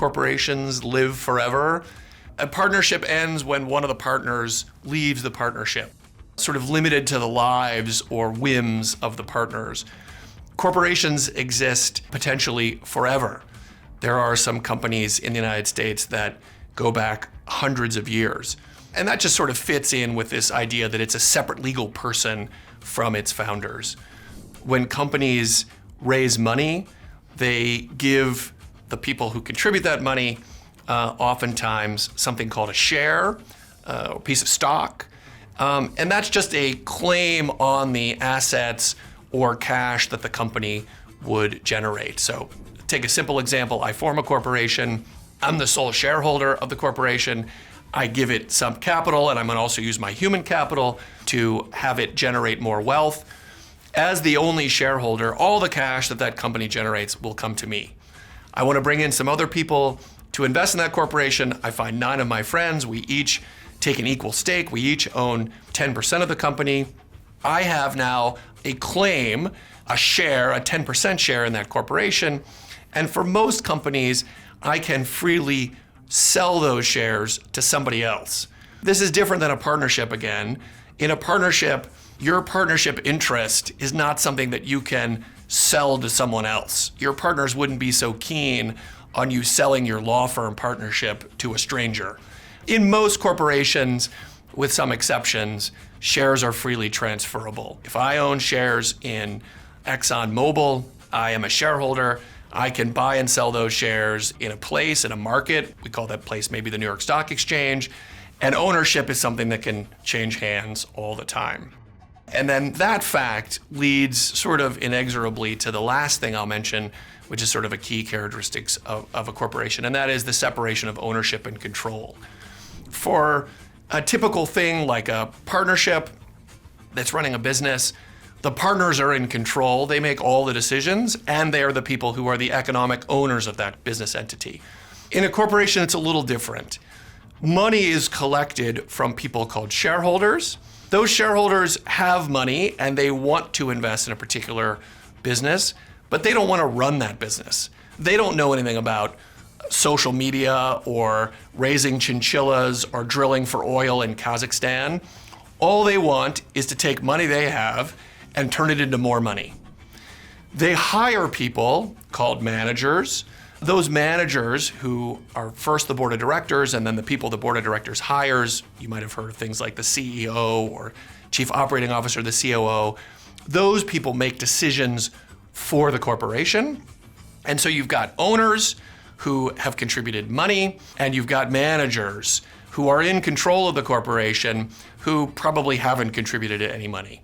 corporations live forever. A partnership ends when one of the partners leaves the partnership, sort of limited to the lives or whims of the partners. Corporations exist potentially forever. There are some companies in the United States that go back hundreds of years. And that just sort of fits in with this idea that it's a separate legal person from its founders. When companies raise money, they give the people who contribute that money oftentimes something called a share, or piece of stock. And that's just a claim on the assets or cash that the company would generate. So take a simple example. I form a corporation. I'm the sole shareholder of the corporation. I give it some capital, and I'm going to also use my human capital to have it generate more wealth. As the only shareholder, all the cash that that company generates will come to me. I want to bring in some other people to invest in that corporation. I find 9 of my friends. We each take an equal stake. We each own 10% of the company. I have now a claim, a share, a 10% share in that corporation. And for most companies, I can freely sell those shares to somebody else. This is different than a partnership again. In a partnership, your partnership interest is not something that you can sell to someone else. Your partners wouldn't be so keen on you selling your law firm partnership to a stranger. In most corporations, with some exceptions, shares are freely transferable. If I own shares in ExxonMobil, I am a shareholder. I can buy and sell those shares in a place, in a market. We call that place maybe the New York Stock Exchange. And ownership is something that can change hands all the time. And then that fact leads sort of inexorably to the last thing I'll mention, which is sort of a key characteristic of a corporation, and that is the separation of ownership and control. For a typical thing like a partnership that's running a business, the partners are in control. They make all the decisions, and they are the people who are the economic owners of that business entity. In a corporation, it's a little different. Money is collected from people called shareholders. Those shareholders have money and they want to invest in a particular business, but they don't want to run that business. They don't know anything about social media or raising chinchillas or drilling for oil in Kazakhstan. All they want is to take money they have and turn it into more money. They hire people called managers. Those managers, who are first the board of directors and then the people the board of directors hires, you might have heard of things like the CEO or chief operating officer, the COO, those people make decisions for the corporation. And so you've got owners who have contributed money, and you've got managers who are in control of the corporation who probably haven't contributed any money.